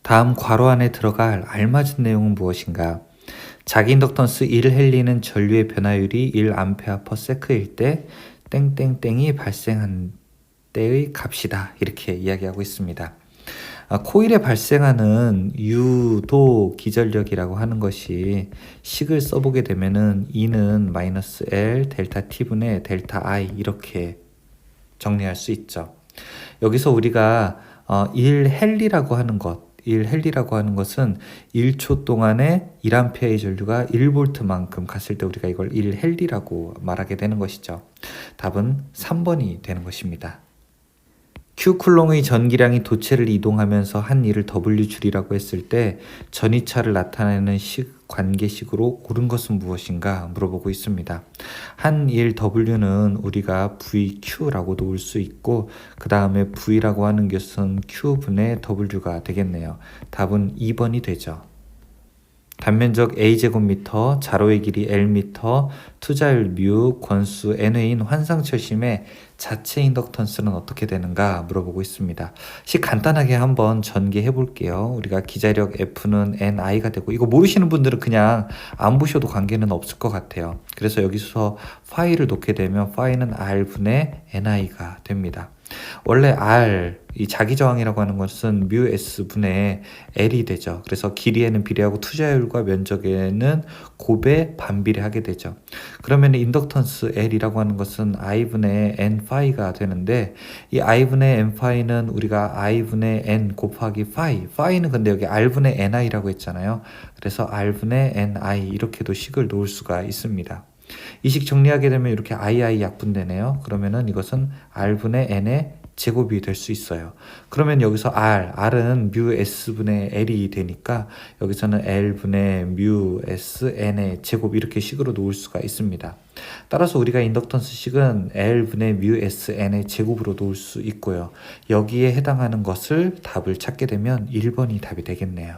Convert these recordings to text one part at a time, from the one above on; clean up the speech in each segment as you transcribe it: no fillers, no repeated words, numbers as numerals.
다음 괄호 안에 들어갈 알맞은 내용은 무엇인가? 자기 인덕턴스 1헨리는 전류의 변화율이 1A/s일 때 땡땡땡이 발생한 때의 값이다. 이렇게 이야기하고 있습니다. 코일에 발생하는 유도 기전력이라고 하는 것이 식을 써보게 되면은 E는 마이너스 L 델타 T분의 델타 I 이렇게 정리할 수 있죠. 여기서 우리가 1헨리라고 하는 것, 1헨리라고 하는 것은 1초 동안에 1A의 전류가 1V만큼 갔을 때 우리가 이걸 1헨리라고 말하게 되는 것이죠. 답은 3번이 되는 것입니다. Q쿨롱의 전기량이 도체를 이동하면서 한 일을 W줄이라고 했을 때 전이차를 나타내는 관계식으로 옳은 것은 무엇인가 물어보고 있습니다. 한 일 W는 우리가 VQ라고 놓을 수 있고 그 다음에 V라고 하는 것은 Q분의 W가 되겠네요. 답은 2번이 되죠. 단면적 A제곱미터, 자로의 길이 L미터, 투자율 μ, 권수 N회인 환상철심의 자체 인덕턴스는 어떻게 되는가 물어보고 있습니다. 간단하게 한번 전개해 볼게요. 우리가 기자력 F는 NI가 되고, 이거 모르시는 분들은 그냥 안 보셔도 관계는 없을 것 같아요. 그래서 여기서 파이를 놓게 되면 파이는 R분의 NI가 됩니다. 원래 R, 이 자기저항이라고 하는 것은 μ S분의 L이 되죠. 그래서 길이에는 비례하고 투자율과 면적에는 곱에 반비례하게 되죠. 그러면 인덕턴스 L이라고 하는 것은 I분의 N 파이가 되는데, 이 I분의 N 파이는 우리가 I분의 N 곱하기 파이는 근데 여기 R분의 NI라고 했잖아요. 그래서 R분의 NI 이렇게도 식을 놓을 수가 있습니다. 이 식 정리하게 되면 이렇게 II 약분되네요. 그러면은 이것은 R분의 N의 제곱이 될 수 있어요. 그러면 여기서 R은 μ S분의 L이 되니까 여기서는 L분의 μ S N의 제곱 이렇게 식으로 놓을 수가 있습니다. 따라서 우리가 인덕턴스 식은 L분의 μ S N의 제곱으로 놓을 수 있고요. 여기에 해당하는 것을 답을 찾게 되면 1번이 답이 되겠네요.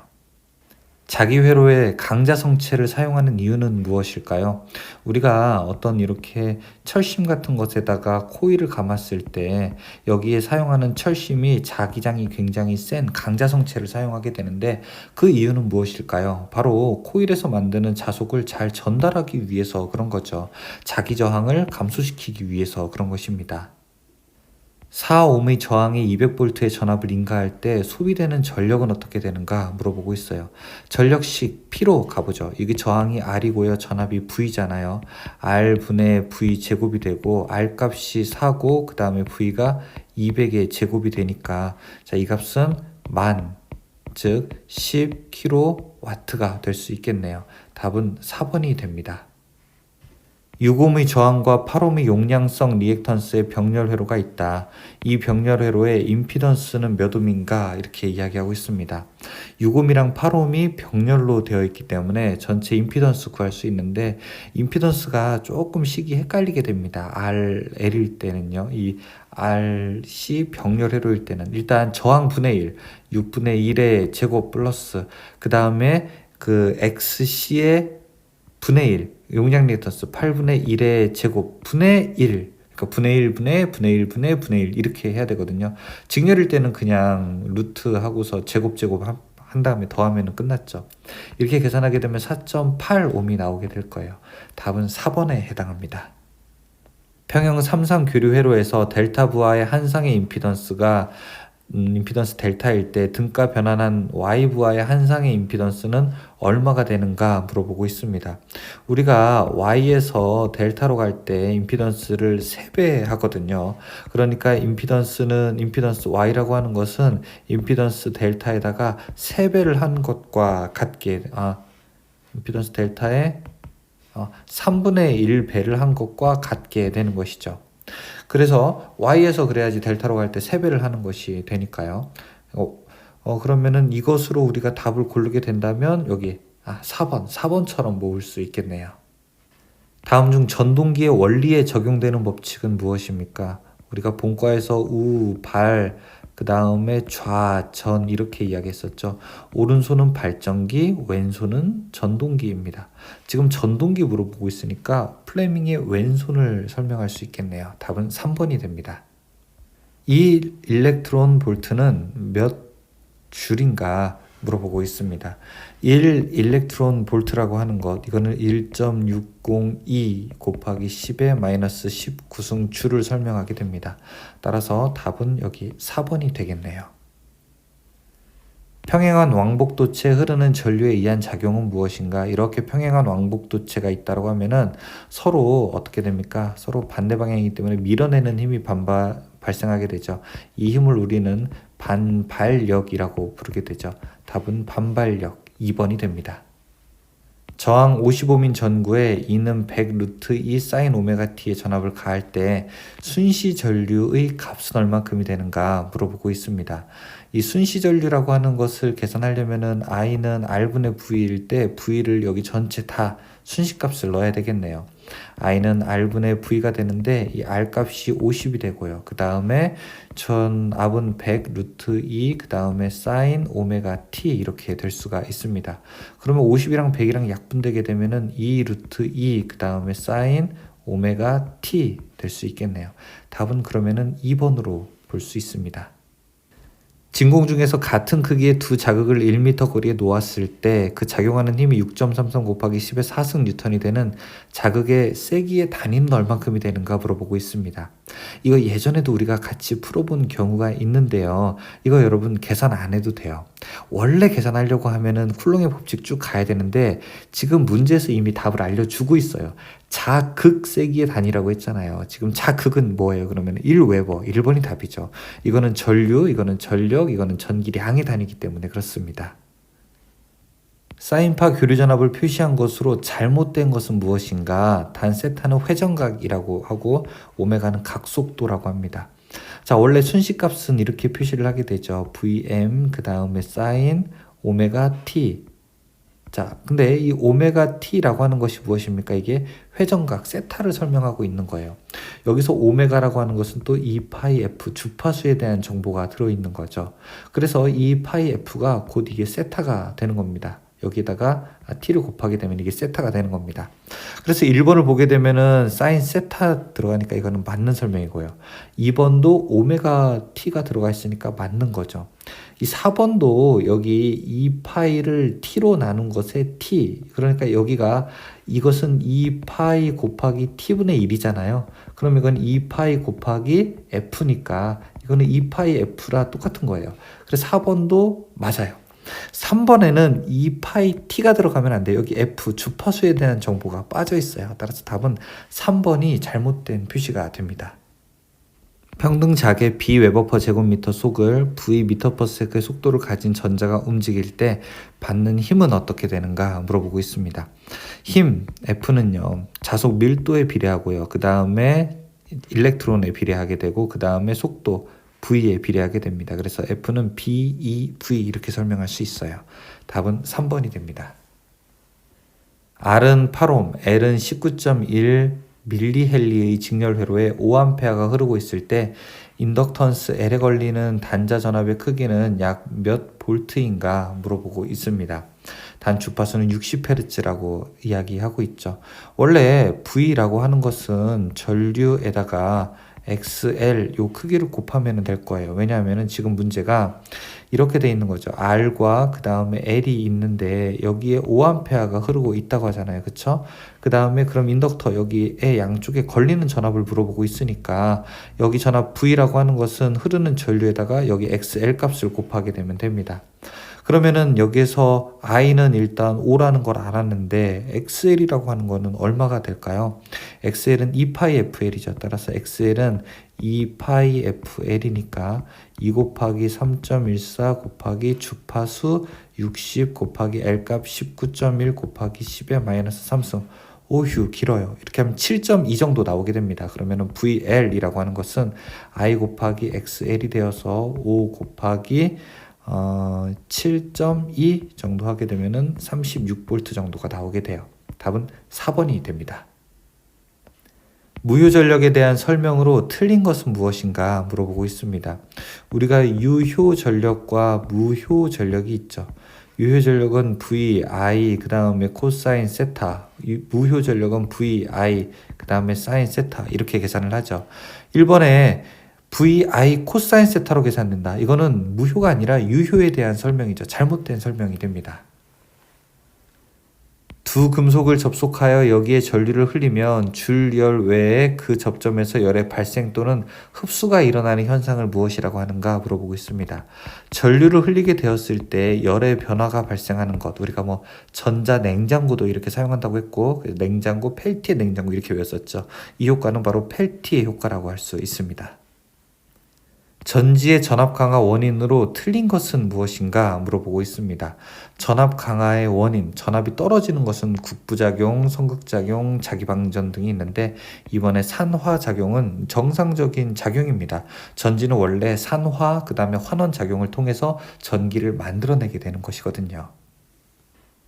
자기 회로에 강자 성체를 사용하는 이유는 무엇일까요? 우리가 어떤 이렇게 철심 같은 것에다가 코일을 감았을 때 여기에 사용하는 철심이 자기장이 굉장히 센 강자 성체를 사용하게 되는데, 그 이유는 무엇일까요? 바로 코일에서 만드는 자속을 잘 전달하기 위해서 그런 거죠. 자기 저항을 감소시키기 위해서 그런 것입니다. 4ohm의 저항이 200V의 전압을 인가할 때 소비되는 전력은 어떻게 되는가 물어보고 있어요. 전력식 P로 가보죠. 이게 저항이 R이고요. 전압이 V잖아요. R분의 V 제곱이 되고 R 값이 4고 그 다음에 V가 200의 제곱이 되니까 이 값은 10,000, 즉 10kW가 될 수 있겠네요. 답은 4번이 됩니다. 6ohm의 저항과 8ohm의 용량성 리액턴스의 병렬 회로가 있다. 이 병렬 회로의 임피던스는 몇 ohm인가 이렇게 이야기하고 있습니다. 6ohm이랑 8ohm이 병렬로 되어 있기 때문에 전체 임피던스 구할 수 있는데, 임피던스가 조금 식이 헷갈리게 됩니다. RL일 때는요. 이 RC 병렬 회로일 때는 일단 저항 분의 1, 6분의 1의 제곱 플러스 그 다음에 그 XC의 분의 1, 용량 리액턴스 8분의 1의 제곱 분의 1, 그러니까 분의 1분의 분의 1분의 분의 1 이렇게 해야 되거든요. 직렬일 때는 그냥 루트 하고서 제곱 한 다음에 더하면 끝났죠. 이렇게 계산하게 되면 4.8ohm이 나오게 될 거예요. 답은 4번에 해당합니다. 평형 3,3 교류 회로에서 델타 부하의 한 쌍의 임피던스가 임피던스 델타일 때 등가 변환한 Y 부하의 한 쌍의 임피던스는 얼마가 되는가 물어보고 있습니다. 우리가 Y에서 델타로 갈 때 임피던스를 3배 하거든요. 그러니까 임피던스 Y라고 하는 것은 임피던스 델타에다가 3배를 한 것과 같게 임피던스 델타에 3분의 1배를 한 것과 같게 되는 것이죠. 그래서 Y에서 그래야지 델타로 갈 때 3배를 하는 것이 되니까요. 그러면은 이것으로 우리가 답을 고르게 된다면 여기 4번처럼 모을 수 있겠네요. 다음 중 전동기의 원리에 적용되는 법칙은 무엇입니까? 우리가 본과에서 우, 발, 그 다음에 좌, 전 이렇게 이야기했었죠. 오른손은 발전기, 왼손은 전동기입니다. 지금 전동기 물어보고 있으니까 플레밍의 왼손을 설명할 수 있겠네요. 답은 3번이 됩니다. 이 일렉트론 볼트는 몇 줄인가 물어보고 있습니다. 1 일렉트론 볼트라고 하는 것, 이거는 1.602 곱하기 10의 마이너스 19승 주를 설명하게 됩니다. 따라서 답은 여기 4번이 되겠네요. 평행한 왕복도체에 흐르는 전류에 의한 작용은 무엇인가? 이렇게 평행한 왕복도체가 있다고 하면은 서로 어떻게 됩니까? 서로 반대 방향이기 때문에 밀어내는 힘이 발생하게 되죠. 이 힘을 우리는 반발력이라고 부르게 되죠. 답은 반발력 2번이 됩니다. 저항 55민 전구에 E는 100 루트 2 사인 오메가 t의 전압을 가할 때 순시 전류의 값은 얼마큼이 되는가 물어보고 있습니다. 이 순시 전류라고 하는 것을 계산하려면은 I는 R분의 V일 때 V를 여기 전체 다 순시 값을 넣어야 되겠네요. I는 R분의 V가 되는데 이 R 값이 50이 되고요. 그 다음에 전압은 100 루트 2, 그 다음에 사인 오메가 t 이렇게 될 수가 있습니다. 그러면 50이랑 100이랑 약분되게 되면은 2 루트 2, 그 다음에 사인 오메가 t 될 수 있겠네요. 답은 그러면은 2번으로 볼 수 있습니다. 진공 중에서 같은 크기의 두 자극을 1m 거리에 놓았을 때 그 작용하는 힘이 6.33 곱하기 10의 4승 뉴턴이 되는 자극의 세기의 단위는 얼만큼이 되는가 물어보고 있습니다. 이거 예전에도 우리가 같이 풀어본 경우가 있는데요. 이거 여러분 계산 안 해도 돼요. 원래 계산하려고 하면은 쿨롱의 법칙 쭉 가야 되는데 지금 문제에서 이미 답을 알려주고 있어요. 자극 세기의 단위라고 했잖아요. 지금 자극은 뭐예요? 그러면 1웨버, 1번이 답이죠. 이거는 전류, 이거는 전력, 이거는 전기량의 단위이기 때문에 그렇습니다. 사인파 교류전압을 표시한 것으로 잘못된 것은 무엇인가? 단 세타는 회전각이라고 하고 오메가는 각속도라고 합니다. 자, 원래 순시값은 이렇게 표시를 하게 되죠. Vm 그 다음에 사인 오메가 t. 자, 근데 이 오메가 t라고 하는 것이 무엇입니까? 이게 회전각 세타를 설명하고 있는 거예요. 여기서 오메가라고 하는 것은 또 2파이 f 주파수에 대한 정보가 들어있는 거죠. 그래서 이 파이 f가 곧 이게 세타가 되는 겁니다. 여기다가 t를 곱하게 되면 이게 세타가 되는 겁니다. 그래서 1번을 보게 되면은 사인 세타 들어가니까 이거는 맞는 설명이고요. 2번도 오메가 t가 들어가 있으니까 맞는 거죠. 이 4번도 여기 2파이를 t로 나눈 것에 t, 그러니까 여기가 이것은 2파이 곱하기 t분의 1이잖아요. 그럼 이건 2파이 곱하기 f니까 이거는 2파이 f라 똑같은 거예요. 그래서 4번도 맞아요. 3번에는 2파이 t가 들어가면 안 돼요. 여기 f 주파수에 대한 정보가 빠져 있어요. 따라서 답은 3번이 잘못된 표시가 됩니다. 평등 자개 b 웨버 퍼 제곱미터 속을 v 미터 퍼 세컨드의 속도를 가진 전자가 움직일 때 받는 힘은 어떻게 되는가 물어보고 있습니다. 힘 F는요 자속 밀도에 비례하고요. 그 다음에 일렉트론에 비례하게 되고 그 다음에 속도 V에 비례하게 됩니다. 그래서 F는 BEV 이렇게 설명할 수 있어요. 답은 3번이 됩니다. R은 8옴, L은 19.1 밀리헬리의 직렬 회로에 5A가 흐르고 있을 때 인덕턴스 L에 걸리는 단자 전압의 크기는 약 몇 볼트인가 물어보고 있습니다. 단 주파수는 60Hz라고 이야기하고 있죠. 원래 V라고 하는 것은 전류에다가 XL 요 크기를 곱하면 될 거예요. 왜냐하면 지금 문제가 이렇게 돼 있는 거죠. R과 그 다음에 L이 있는데 여기에 5A가 흐르고 있다고 하잖아요. 그쵸? 그 다음에 그럼 인덕터 여기에 양쪽에 걸리는 전압을 물어보고 있으니까 여기 전압 V라고 하는 것은 흐르는 전류에다가 여기 XL 값을 곱하게 되면 됩니다. 그러면은 여기에서 I는 일단 5라는 걸 알았는데 XL이라고 하는 거는 얼마가 될까요? XL은 2파이 FL이죠. 따라서 XL은 2파이 FL이니까 2 곱하기 3.14 곱하기 주파수 60 곱하기 L값 19.1 곱하기 10의 마이너스 3승. 오휴 길어요. 이렇게 하면 7.2 정도 나오게 됩니다. 그러면은 VL이라고 하는 것은 I 곱하기 XL이 되어서 5 곱하기 7.2 정도 하게 되면은 36V 정도가 나오게 돼요. 답은 4번이 됩니다. 무효전력에 대한 설명으로 틀린 것은 무엇인가 물어보고 있습니다. 우리가 유효전력과 무효전력이 있죠. 유효전력은 V, I, 그 다음에 코사인 세타, 무효전력은 V, I, 그 다음에 사인 세타 이렇게 계산을 하죠. 1번에 VI 코사인 세타로 계산된다. 이거는 무효가 아니라 유효에 대한 설명이죠. 잘못된 설명이 됩니다. 두 금속을 접속하여 여기에 전류를 흘리면 줄열 외에 그 접점에서 열의 발생 또는 흡수가 일어나는 현상을 무엇이라고 하는가 물어보고 있습니다. 전류를 흘리게 되었을 때 열의 변화가 발생하는 것, 우리가 뭐 전자냉장고도 이렇게 사용한다고 했고, 냉장고, 펠티의 냉장고 이렇게 외웠었죠. 이 효과는 바로 펠티의 효과라고 할 수 있습니다. 전지의 전압 강화 원인으로 틀린 것은 무엇인가 물어보고 있습니다. 전압 강화의 원인, 전압이 떨어지는 것은 국부작용, 성극작용, 자기방전 등이 있는데 이번에 산화작용은 정상적인 작용입니다. 전지는 원래 산화, 그 다음에 환원작용을 통해서 전기를 만들어내게 되는 것이거든요.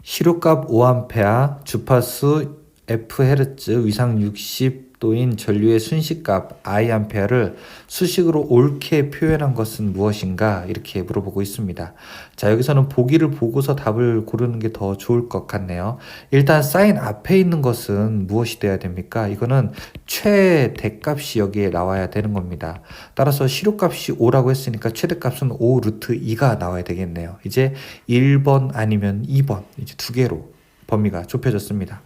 시료값 5A, 주파수 F헤르츠, 위상 60도인 전류의 순식값 I아를 수식으로 옳게 표현한 것은 무엇인가 이렇게 물어보고 있습니다. 자, 여기서는 보기를 보고서 답을 고르는 게 더 좋을 것 같네요. 일단 사인 앞에 있는 것은 무엇이 돼야 됩니까? 이거는 최대값이 여기에 나와야 되는 겁니다. 따라서 시료값이 5라고 했으니까 최대값은 5 루트 2가 나와야 되겠네요. 이제 1번 아니면 2번 이제 두 개로 범위가 좁혀졌습니다.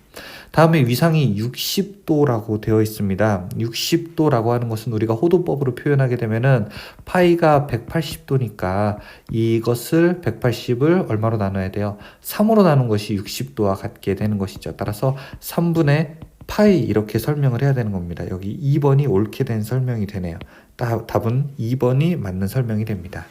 다음에 위상이 60도라고 되어 있습니다. 60도라고 하는 것은 우리가 호도법으로 표현하게 되면은 파이가 180도니까 이것을 180을 얼마로 나눠야 돼요? 3으로 나눈 것이 60도와 같게 되는 것이죠. 따라서 3분의 파이 이렇게 설명을 해야 되는 겁니다. 여기 2번이 옳게 된 설명이 되네요. 답은 2번이 맞는 설명이 됩니다.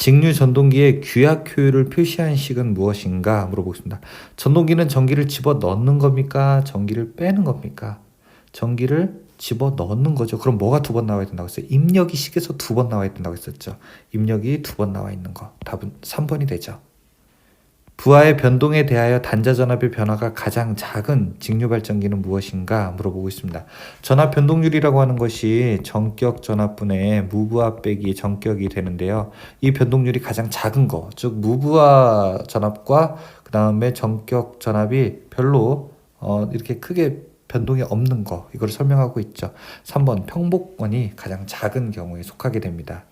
직류 전동기의 규약 효율을 표시한 식은 무엇인가 물어보겠습니다. 전동기는 전기를 집어 넣는 겁니까? 전기를 빼는 겁니까? 전기를 집어 넣는 거죠. 그럼 뭐가 두 번 나와야 된다고 했어요? 입력이 식에서 두 번 나와야 된다고 했었죠. 입력이 두 번 나와 있는 거. 답은 3번이 되죠. 부하의 변동에 대하여 단자전압의 변화가 가장 작은 직류발전기는 무엇인가 물어보고 있습니다. 전압 변동률이라고 하는 것이 전격 전압분의 무부하 빼기 전격이 되는데요. 이 변동률이 가장 작은 거, 즉 무부하 전압과 그 다음에 전격 전압이 별로 이렇게 크게 변동이 없는 거, 이걸 설명하고 있죠. 3번 평복원이 가장 작은 경우에 속하게 됩니다.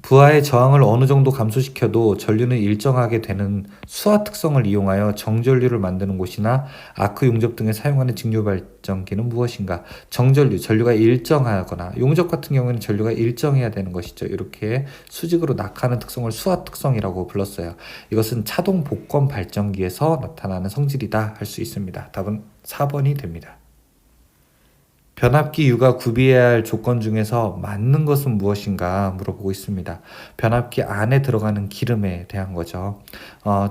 부하의 저항을 어느 정도 감소시켜도 전류는 일정하게 되는 수하 특성을 이용하여 정전류를 만드는 곳이나 아크 용접 등에 사용하는 직류 발전기는 무엇인가? 정전류, 전류가 일정하거나 용접 같은 경우에는 전류가 일정해야 되는 것이죠. 이렇게 수직으로 낙하하는 특성을 수하 특성이라고 불렀어요. 이것은 차동 복권 발전기에서 나타나는 성질이다 할 수 있습니다. 답은 4번이 됩니다. 변압기 U가 구비해야 할 조건 중에서 맞는 것은 무엇인가 물어보고 있습니다. 변압기 안에 들어가는 기름에 대한 거죠.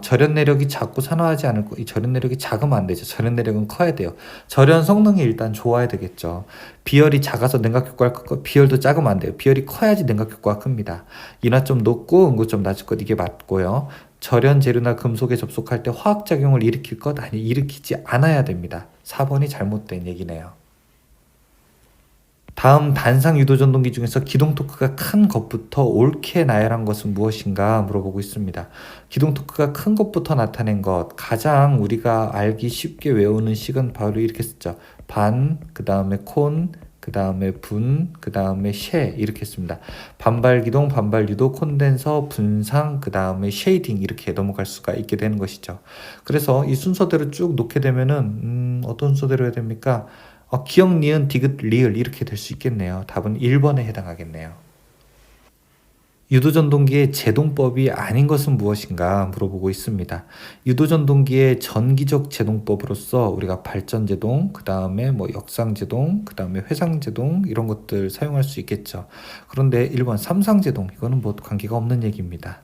절연 내력이 작고 산화하지 않을 거. 이 절연 내력이 작으면 안 되죠. 절연 내력은 커야 돼요. 절연 성능이 일단 좋아야 되겠죠. 비열이 작아서 냉각 효과가 크고 비열도 작으면 안 돼요. 비열이 커야지 냉각 효과가 큽니다. 인화 좀 높고 응고 좀 낮을 것 이게 맞고요. 절연 재료나 금속에 접속할 때 화학작용을 일으킬 것 아니 일으키지 않아야 됩니다. 4번이 잘못된 얘기네요. 다음 단상 유도 전동기 중에서 기동 토크가 큰 것부터 옳게 나열한 것은 무엇인가 물어보고 있습니다. 기동 토크가 큰 것부터 나타낸 것, 가장 우리가 알기 쉽게 외우는 식은 바로 이렇게 쓰죠. 반, 그 다음에 콘, 그 다음에 분, 그 다음에 쉐 이렇게 씁니다. 반발 기동, 반발 유도, 콘덴서, 분상, 그 다음에 쉐이딩 이렇게 넘어갈 수가 있게 되는 것이죠. 그래서 이 순서대로 쭉 놓게 되면은 어떤 순서대로 해야 됩니까? 기억, 니은, 디귿, 리을 이렇게 될 수 있겠네요. 답은 1번에 해당하겠네요. 유도전동기의 제동법이 아닌 것은 무엇인가 물어보고 있습니다. 유도전동기의 전기적 제동법으로서 우리가 발전제동, 그 다음에 뭐 역상제동, 그 다음에 회상제동 이런 것들 사용할 수 있겠죠. 그런데 1번 삼상제동 이거는 뭐 관계가 없는 얘기입니다.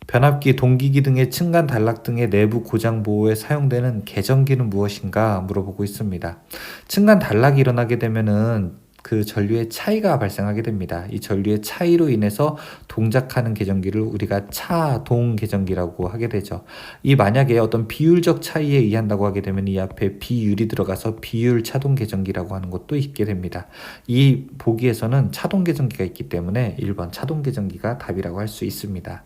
변압기, 동기기 등의 층간 단락 등의 내부 고장 보호에 사용되는 개전기는 무엇인가 물어보고 있습니다. 층간 단락이 일어나게 되면은 그 전류의 차이가 발생하게 됩니다. 이 전류의 차이로 인해서 동작하는 개전기를 우리가 차동 개전기라고 하게 되죠. 이 만약에 어떤 비율적 차이에 의한다고 하게 되면 이 앞에 비율이 들어가서 비율 차동 개전기라고 하는 것도 있게 됩니다. 이 보기에서는 차동 개전기가 있기 때문에 1번 차동 개전기가 답이라고 할 수 있습니다.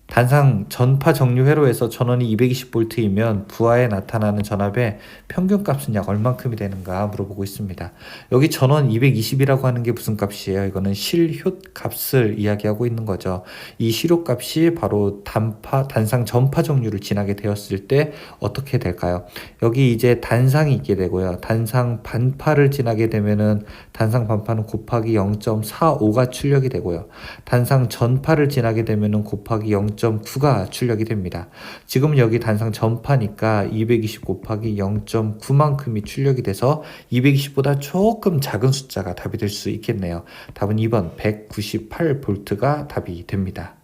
단상 전파 정류 회로에서 전원이 220V이면 부하에 나타나는 전압의 평균값은 약 얼만큼이 되는가 물어보고 있습니다. 여기 전원 220이라고 하는 게 무슨 값이에요? 이거는 실효 값을 이야기하고 있는 거죠. 이 실효 값이 바로 단상 전파 정류를 지나게 되었을 때 어떻게 될까요? 여기 이제 단상이 있게 되고요. 단상 반파를 지나게 되면은 단상 반파는 곱하기 0.45가 출력이 되고요. 단상 전파를 지나게 되면은 곱하기 0.9가 출력이 됩니다. 지금 여기 단상 전파니까 220 곱하기 0.9만큼이 출력이 돼서 220보다 조금 작은 숫자가 답이 될 수 있겠네요. 답은 2번 198V가 답이 됩니다.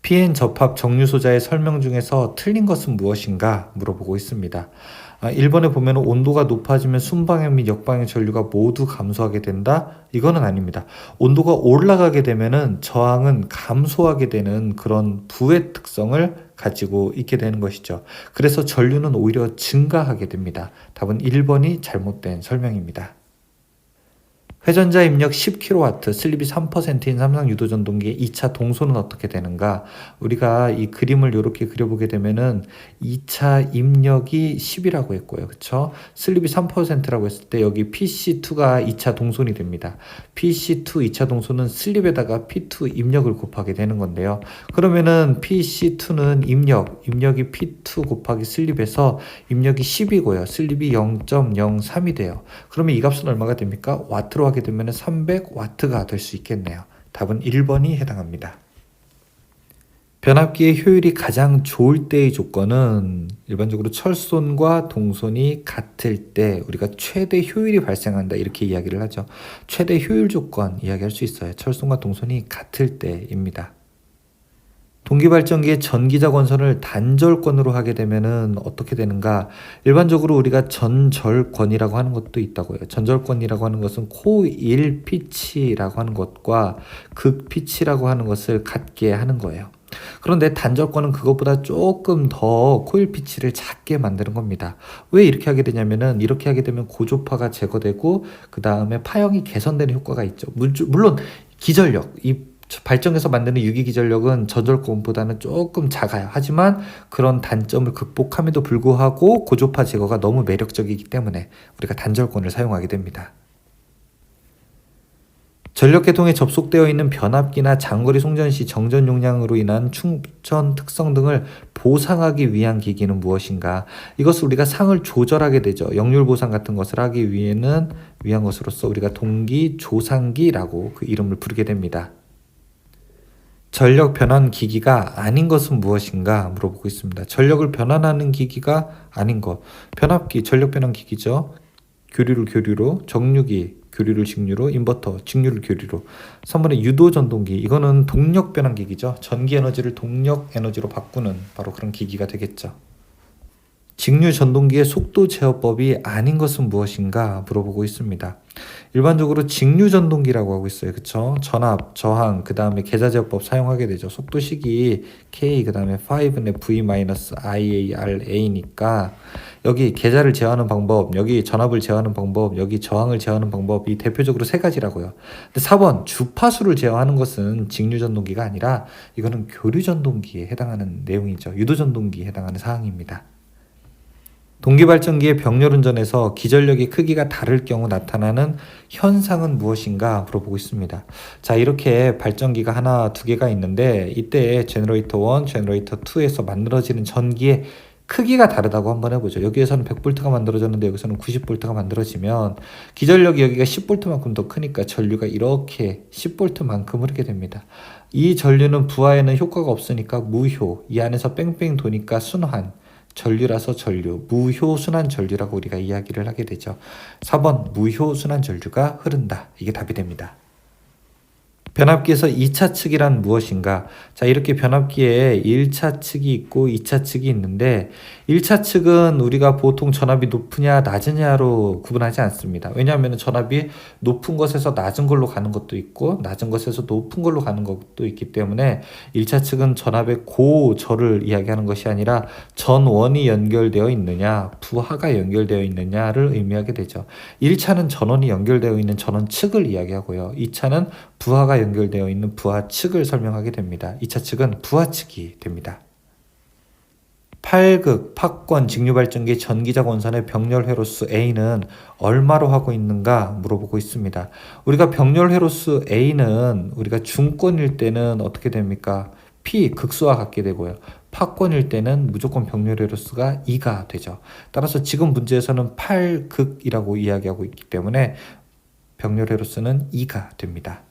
PN 접합 정류소자의 설명 중에서 틀린 것은 무엇인가 물어보고 있습니다. 1번에 보면 온도가 높아지면 순방향 및 역방향 전류가 모두 감소하게 된다? 이거는 아닙니다. 온도가 올라가게 되면은 저항은 감소하게 되는 그런 부의 특성을 가지고 있게 되는 것이죠. 그래서 전류는 오히려 증가하게 됩니다. 답은 1번이 잘못된 설명입니다. 회전자 입력 10kW, 슬립이 3%인 삼성 유도전동기의 2차 동소는 어떻게 되는가? 우리가 이 그림을 이렇게 그려보게 되면은 2차 입력이 10이라고 했고요. 그쵸? 슬립이 3%라고 했을 때 여기 PC2가 2차 동손이 됩니다. PC2 2차 동손은 슬립에다가 P2 입력을 곱하게 되는 건데요. 그러면은 PC2는 입력이 P2 곱하기 슬립에서 입력이 10이고요. 슬립이 0.03이 돼요. 그러면 이 값은 얼마가 됩니까? 와트로 하게 되면 300W가 될 수 있겠네요. 답은 1번이 해당합니다. 변압기의 효율이 가장 좋을 때의 조건은 일반적으로 철손과 동손이 같을 때 우리가 최대 효율이 발생한다 이렇게 이야기를 하죠. 최대 효율 조건 이야기할 수 있어요. 철손과 동손이 같을 때입니다. 동기발전기의 전기자 권선을 단절권으로 하게 되면은 어떻게 되는가? 일반적으로 우리가 전절권이라고 하는 것도 있다고요. 전절권이라고 하는 것은 코일 피치라고 하는 것과 극 피치라고 하는 것을 같게 하는 거예요. 그런데 단절권은 그것보다 조금 더 코일 피치를 작게 만드는 겁니다. 왜 이렇게 하게 되냐면은 이렇게 하게 되면 고조파가 제거되고 그 다음에 파형이 개선되는 효과가 있죠. 물론 기전력, 이 발전에서 만드는 유기기전력은 전절권보다는 조금 작아요. 하지만 그런 단점을 극복함에도 불구하고 고조파 제거가 너무 매력적이기 때문에 우리가 단절권을 사용하게 됩니다. 전력계통에 접속되어 있는 변압기나 장거리 송전 시 정전 용량으로 인한 충전 특성 등을 보상하기 위한 기기는 무엇인가? 이것을 우리가 상을 조절하게 되죠. 역률 보상 같은 것을 하기 위한 것으로서 우리가 동기 조상기라고 그 이름을 부르게 됩니다. 전력 변환 기기가 아닌 것은 무엇인가 물어보고 있습니다. 전력을 변환하는 기기가 아닌 것. 변압기, 전력 변환 기기죠. 교류를 교류로, 정류기, 교류를 직류로, 인버터, 직류를 교류로. 3번의 유도 전동기. 이거는 동력 변환 기기죠. 전기 에너지를 동력 에너지로 바꾸는 바로 그런 기기가 되겠죠. 직류 전동기의 속도 제어법이 아닌 것은 무엇인가 물어보고 있습니다. 일반적으로 직류 전동기라고 하고 있어요. 그쵸? 전압, 저항, 그 다음에 계좌 제어법 사용하게 되죠. 속도식이 K, 그 다음에 5의 V-IARA니까 여기 계좌를 제어하는 방법, 여기 전압을 제어하는 방법, 여기 저항을 제어하는 방법이 대표적으로 세 가지라고요. 근데 4번 주파수를 제어하는 것은 직류 전동기가 아니라 이거는 교류 전동기에 해당하는 내용이죠. 유도 전동기에 해당하는 사항입니다. 동기발전기의 병렬운전에서 기전력의 크기가 다를 경우 나타나는 현상은 무엇인가 물어보고 있습니다. 자, 이렇게 발전기가 하나, 두 개가 있는데 이때 제너레이터 1, 제너레이터 2에서 만들어지는 전기의 크기가 다르다고 한번 해보죠. 여기에서는 100V가 만들어졌는데 여기서는 90V가 만들어지면 기전력이 여기가 10V만큼 더 크니까 전류가 이렇게 10V만큼 흐르게 됩니다. 이 전류는 부하에는 효과가 없으니까 무효, 이 안에서 뺑뺑 도니까 순환, 전류라서 전류, 무효순환 전류라고 우리가 이야기를 하게 되죠. 4번 무효순환 전류가 흐른다. 이게 답이 됩니다. 변압기에서 2차 측이란 무엇인가? 자, 이렇게 변압기에 1차 측이 있고 2차 측이 있는데 1차 측은 우리가 보통 전압이 높으냐 낮으냐로 구분하지 않습니다. 왜냐하면 전압이 높은 것에서 낮은 걸로 가는 것도 있고 낮은 것에서 높은 걸로 가는 것도 있기 때문에 1차 측은 전압의 고저를 이야기하는 것이 아니라 전원이 연결되어 있느냐 부하가 연결되어 있느냐를 의미하게 되죠. 1차는 전원이 연결되어 있는 전원 측을 이야기하고요. 2차는 부하가 연결되어 있는 부하 측을 설명하게 됩니다. 2차 측은 부하 측이 됩니다. 8극, 팍권, 직류발전기, 전기자 원선의 병렬 회로수 A는 얼마로 하고 있는가 물어보고 있습니다. 우리가 병렬 회로수 A는 우리가 중권일 때는 어떻게 됩니까? P 극수와 같게 되고요. 팍권일 때는 무조건 병렬 회로수가 2가 되죠. 따라서 지금 문제에서는 8극이라고 이야기하고 있기 때문에 병렬 회로수는 2가 됩니다.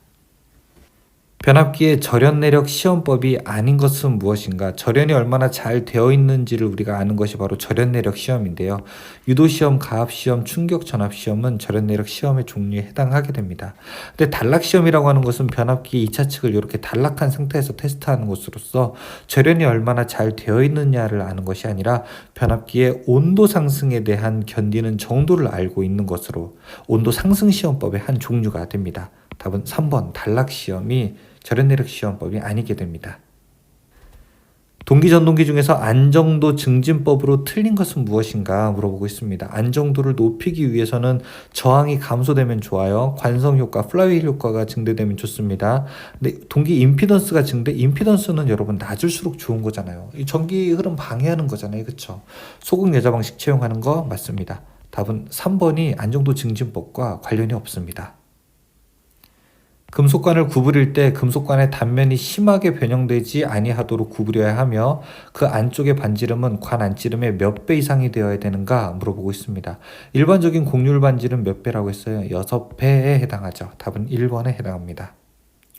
변압기의 절연 내력 시험법이 아닌 것은 무엇인가? 절연이 얼마나 잘 되어 있는지를 우리가 아는 것이 바로 절연 내력 시험인데요. 유도 시험, 가압 시험, 충격 전압 시험은 절연 내력 시험의 종류에 해당하게 됩니다. 근데 단락 시험이라고 하는 것은 변압기 2차 측을 이렇게 단락한 상태에서 테스트하는 것으로서 절연이 얼마나 잘 되어 있느냐를 아는 것이 아니라 변압기의 온도 상승에 대한 견디는 정도를 알고 있는 것으로 온도 상승 시험법의 한 종류가 됩니다. 답은 3번 단락 시험이 절연 내력 시험법이 아니게 됩니다. 동기 전동기 중에서 안정도 증진법으로 틀린 것은 무엇인가 물어보고 있습니다. 안정도를 높이기 위해서는 저항이 감소되면 좋아요. 관성 효과, 플라이휠 효과가 증대되면 좋습니다. 근데 동기 임피던스가 임피던스는 여러분 낮을수록 좋은 거잖아요. 이 전기 흐름 방해하는 거잖아요. 그렇죠? 소극 여자 방식 채용하는 거 맞습니다. 답은 3번이 안정도 증진법과 관련이 없습니다. 금속관을 구부릴 때 금속관의 단면이 심하게 변형되지 아니하도록 구부려야 하며 그 안쪽의 반지름은 관 안지름의 몇 배 이상이 되어야 되는가 물어보고 있습니다. 일반적인 곡률 반지름 몇 배라고 했어요? 6배에 해당하죠. 답은 1번에 해당합니다.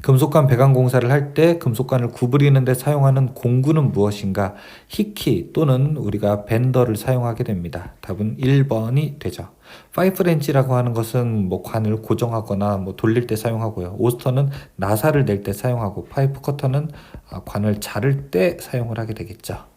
금속관 배관 공사를 할 때 금속관을 구부리는 데 사용하는 공구는 무엇인가? 히키 또는 우리가 벤더를 사용하게 됩니다. 답은 1번이 되죠. 파이프 렌치라고 하는 것은 관을 고정하거나 돌릴 때 사용하고요. 오스터는 나사를 낼 때 사용하고 파이프 커터는 관을 자를 때 사용을 하게 되겠죠.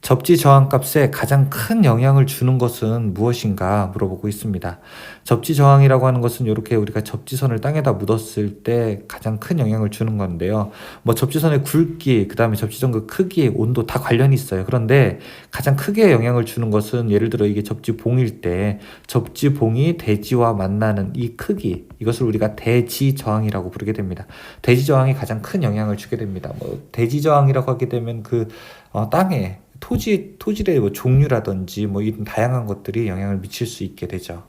접지 저항값에 가장 큰 영향을 주는 것은 무엇인가 물어보고 있습니다. 접지 저항이라고 하는 것은 이렇게 우리가 접지선을 땅에다 묻었을 때 가장 큰 영향을 주는 건데요. 접지선의 굵기, 그 다음에 접지선 그 크기, 온도 다 관련이 있어요. 그런데 가장 크게 영향을 주는 것은 예를 들어 이게 접지봉일 때 접지봉이 대지와 만나는 이 크기, 이것을 우리가 대지 저항이라고 부르게 됩니다. 대지 저항이 가장 큰 영향을 주게 됩니다. 대지 저항이라고 하게 되면 땅에 토질의 종류라든지 이런 다양한 것들이 영향을 미칠 수 있게 되죠.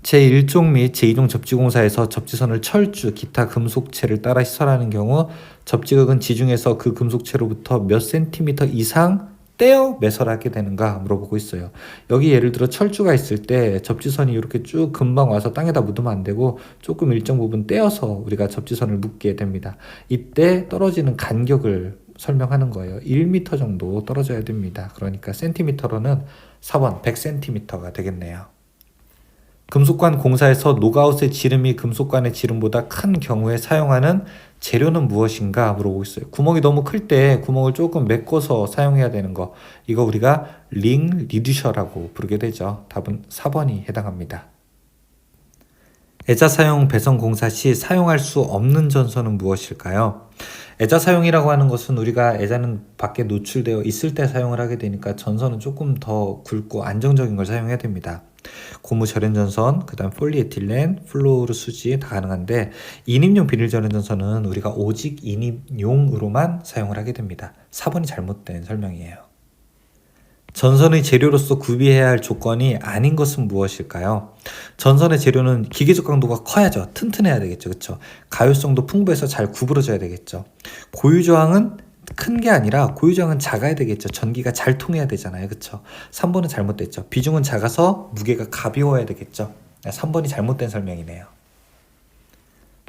제1종 및 제2종 접지공사에서 접지선을 철주, 기타 금속체를 따라 시설하는 경우 접지극은 지중에서 그 금속체로부터 몇 센티미터 이상 떼어 매설하게 되는가 물어보고 있어요. 여기 예를 들어 철주가 있을 때 접지선이 이렇게 쭉 금방 와서 땅에다 묻으면 안 되고 조금 일정 부분 떼어서 우리가 접지선을 묻게 됩니다. 이때 떨어지는 간격을 설명하는 거예요. 1m 정도 떨어져야 됩니다. 그러니까 센티미터로는 4번 100cm가 되겠네요. 금속관 공사에서 노가웃의 지름이 금속관의 지름보다 큰 경우에 사용하는 재료는 무엇인가 물어보고 있어요. 구멍이 너무 클 때 구멍을 조금 메꿔서 사용해야 되는 거, 이거 우리가 링 리듀셔라고 부르게 되죠. 답은 4번이 해당합니다. 애자 사용 배선 공사 시 사용할 수 없는 전선은 무엇일까요? 애자 사용이라고 하는 것은 우리가 애자는 밖에 노출되어 있을 때 사용을 하게 되니까 전선은 조금 더 굵고 안정적인 걸 사용해야 됩니다. 고무 절연 전선, 그 다음 폴리에틸렌, 플로르 수지 다 가능한데 인입용 비닐 절연 전선은 우리가 오직 인입용으로만 사용을 하게 됩니다. 4번이 잘못된 설명이에요. 전선의 재료로서 구비해야 할 조건이 아닌 것은 무엇일까요? 전선의 재료는 기계적 강도가 커야죠. 튼튼해야 되겠죠. 그렇죠? 가율성도 풍부해서 잘 구부러져야 되겠죠. 고유저항은 큰 게 아니라 고유저항은 작아야 되겠죠. 전기가 잘 통해야 되잖아요. 그렇죠? 3번은 잘못됐죠. 비중은 작아서 무게가 가벼워야 되겠죠. 3번이 잘못된 설명이네요.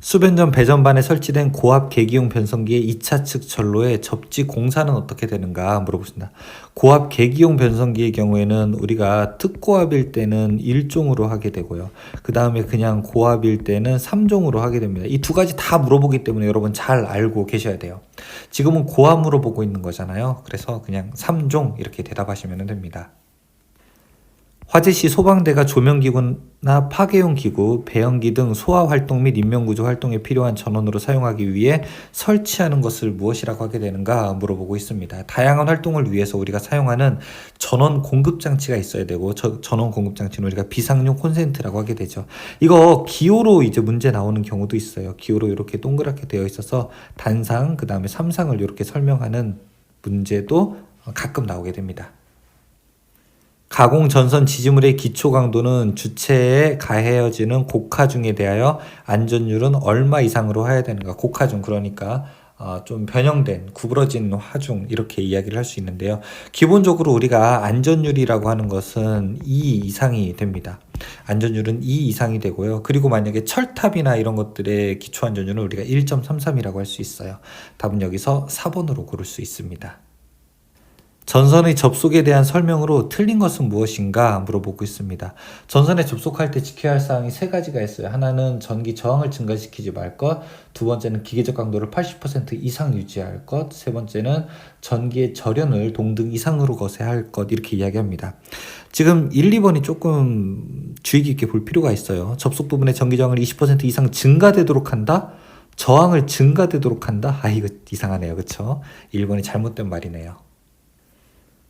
수변전 배전반에 설치된 고압 계기용 변성기의 2차 측 전로의 접지 공사는 어떻게 되는가 물어보신다. 고압 계기용 변성기의 경우에는 우리가 특고압일 때는 1종으로 하게 되고요. 그 다음에 그냥 고압일 때는 3종으로 하게 됩니다. 이 두 가지 다 물어보기 때문에 여러분 잘 알고 계셔야 돼요. 지금은 고압 물어보고 있는 거잖아요. 그래서 그냥 3종 이렇게 대답하시면 됩니다. 화재 시 소방대가 조명기구나 파괴용 기구, 배연기 등 소화 활동 및 인명구조 활동에 필요한 전원으로 사용하기 위해 설치하는 것을 무엇이라고 하게 되는가 물어보고 있습니다. 다양한 활동을 위해서 우리가 사용하는 전원 공급 장치가 있어야 되고, 전원 공급 장치는 우리가 비상용 콘센트라고 하게 되죠. 이거 기호로 이제 문제 나오는 경우도 있어요. 기호로 이렇게 동그랗게 되어 있어서 단상, 그 다음에 삼상을 이렇게 설명하는 문제도 가끔 나오게 됩니다. 가공 전선 지지물의 기초 강도는 주체에 가해져지는 곡하중에 대하여 안전율은 얼마 이상으로 해야 되는가? 곡하중, 그러니까 좀 변형된 구부러진 하중, 이렇게 이야기를 할 수 있는데요. 기본적으로 우리가 안전율이라고 하는 것은 2 이상이 됩니다. 안전율은 2 이상이 되고요. 그리고 만약에 철탑이나 이런 것들의 기초 안전율은 우리가 1.33이라고 할 수 있어요. 답은 여기서 4번으로 고를 수 있습니다. 전선의 접속에 대한 설명으로 틀린 것은 무엇인가 물어보고 있습니다. 전선에 접속할 때 지켜야 할 사항이 3가지가 있어요. 하나는 전기 저항을 증가시키지 말 것, 두 번째는 기계적 강도를 80% 이상 유지할 것, 세 번째는 전기의 절연을 동등 이상으로 거세야 할 것, 이렇게 이야기합니다. 지금 1, 2번이 조금 주의 깊게 볼 필요가 있어요. 접속 부분에 전기 저항을 20% 이상 증가되도록 한다? 저항을 증가되도록 한다? 이거 이상하네요. 그쵸? 1번이 잘못된 말이네요.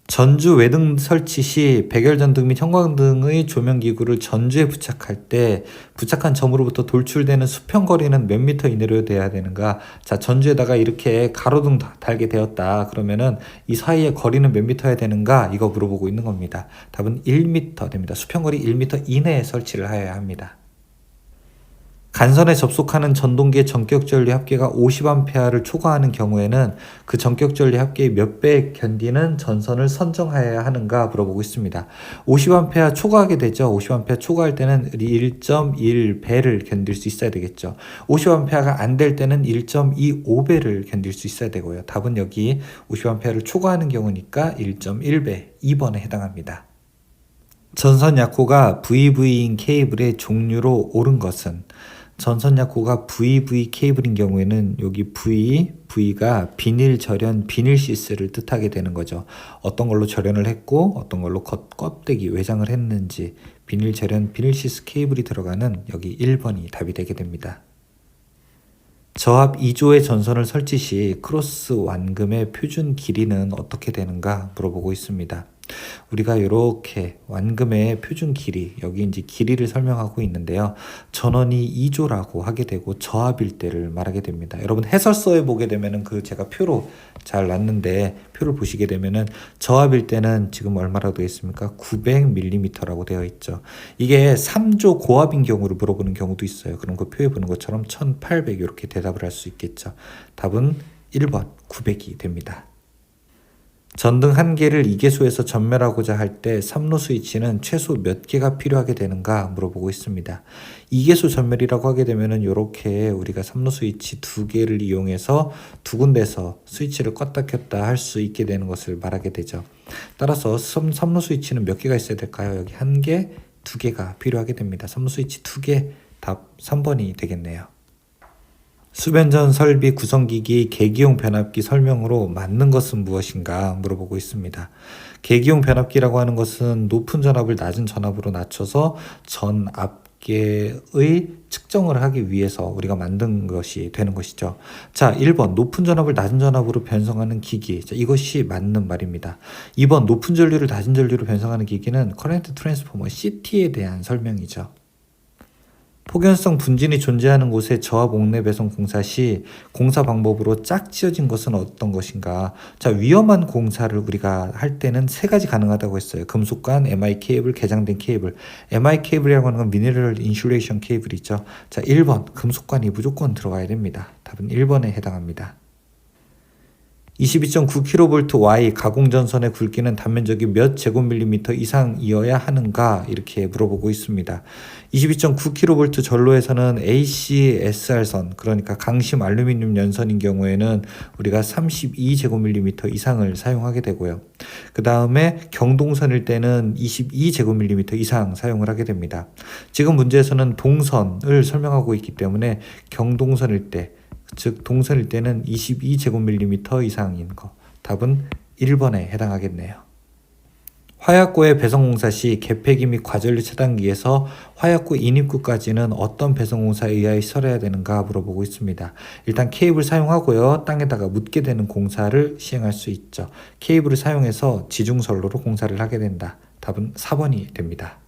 전주 외등 설치 시 백열전등 및 형광등의 조명기구를 전주에 부착할 때 부착한 점으로부터 돌출되는 수평거리는 몇 미터 이내로 돼야 되는가? 자, 전주에다가 이렇게 가로등 달게 되었다. 그러면은 이 사이의 거리는 몇 미터야 되는가? 이거 물어보고 있는 겁니다. 답은 1미터 됩니다. 수평거리 1미터 이내에 설치를 하여야 합니다. 간선에 접속하는 전동기의 전격전류 합계가 50A를 초과하는 경우에는 그 전격전류 합계의 몇 배 견디는 전선을 선정하여야 하는가 물어보고 있습니다. 50A 초과하게 되죠. 50A 초과할 때는 1.1배를 견딜 수 있어야 되겠죠. 50A가 안 될 때는 1.25배를 견딜 수 있어야 되고요. 답은 여기 50A를 초과하는 경우니까 1.1배, 2번에 해당합니다. 전선 약호가 VV인 케이블의 종류로 옳은 것은, 전선 약호가 VV 케이블인 경우에는 여기 V가 비닐 절연, 비닐 시스를 뜻하게 되는 거죠. 어떤 걸로 절연을 했고 어떤 걸로 껍데기 외장을 했는지, 비닐 절연, 비닐 시스 케이블이 들어가는 여기 1번이 답이 되게 됩니다. 저압 2조의 전선을 설치 시 크로스 완금의 표준 길이는 어떻게 되는가 물어보고 있습니다. 우리가 이렇게 완금의 표준 길이, 여기 이제 길이를 설명하고 있는데요. 전원이 2조라고 하게 되고 저압일 때를 말하게 됩니다. 여러분 해설서에 보게 되면은 제가 표로 잘 놨는데, 표를 보시게 되면은 저압일 때는 지금 얼마라고 되어 있습니까? 900mm라고 되어 있죠. 이게 3조 고압인 경우를 물어보는 경우도 있어요. 그럼 그 표에 보는 것처럼 1800 이렇게 대답을 할 수 있겠죠. 답은 1번 900이 됩니다. 전등 1개를 2개소에서 전멸하고자 할 때 3로 스위치는 최소 몇 개가 필요하게 되는가 물어보고 있습니다. 2개소 전멸이라고 하게 되면은 이렇게 우리가 3로 스위치 2개를 이용해서 두 군데서 스위치를 껐다 켰다 할 수 있게 되는 것을 말하게 되죠. 따라서 3로 스위치는 몇 개가 있어야 될까요? 여기 1개, 2개가 필요하게 됩니다. 3로 스위치 2개, 답 3번이 되겠네요. 수변전 설비 구성기기 계기용 변압기 설명으로 맞는 것은 무엇인가 물어보고 있습니다. 계기용 변압기라고 하는 것은 높은 전압을 낮은 전압으로 낮춰서 전압계의 측정을 하기 위해서 우리가 만든 것이 되는 것이죠. 자, 1번 높은 전압을 낮은 전압으로 변성하는 기기. 자, 이것이 맞는 말입니다. 2번 높은 전류를 낮은 전류로 변성하는 기기는 커런트 트랜스포머 CT에 대한 설명이죠. 폭연성 분진이 존재하는 곳에 저압 옥내 배선 공사 시 공사 방법으로 짝지어진 것은 어떤 것인가? 자, 위험한 공사를 우리가 할 때는 3가지 가능하다고 했어요. 금속관, MI 케이블, 개장된 케이블. MI 케이블이라고 하는 건 미네럴 인슐레이션 케이블이죠. 자, 1번 금속관이 무조건 들어가야 됩니다. 답은 1번에 해당합니다. 22.9kV Y 가공전선의 굵기는 단면적이 몇 제곱밀리미터 이상이어야 하는가 이렇게 물어보고 있습니다. 22.9kV 전로에서는 ACSR선, 그러니까 강심 알루미늄 연선인 경우에는 우리가 32제곱밀리미터 이상을 사용하게 되고요. 그 다음에 경동선일 때는 22제곱밀리미터 이상 사용을 하게 됩니다. 지금 문제에서는 동선을 설명하고 있기 때문에 경동선일 때, 즉 동선일 때는 22제곱밀리미터 이상인 거, 답은 1번에 해당하겠네요. 화약고의 배선공사 시 개폐기 및 과전류 차단기에서 화약고 인입구까지는 어떤 배선공사에 의하여 설해야 되는가 물어보고 있습니다. 일단 케이블 사용하고요. 땅에다가 묻게 되는 공사를 시행할 수 있죠. 케이블을 사용해서 지중선로로 공사를 하게 된다. 답은 4번이 됩니다.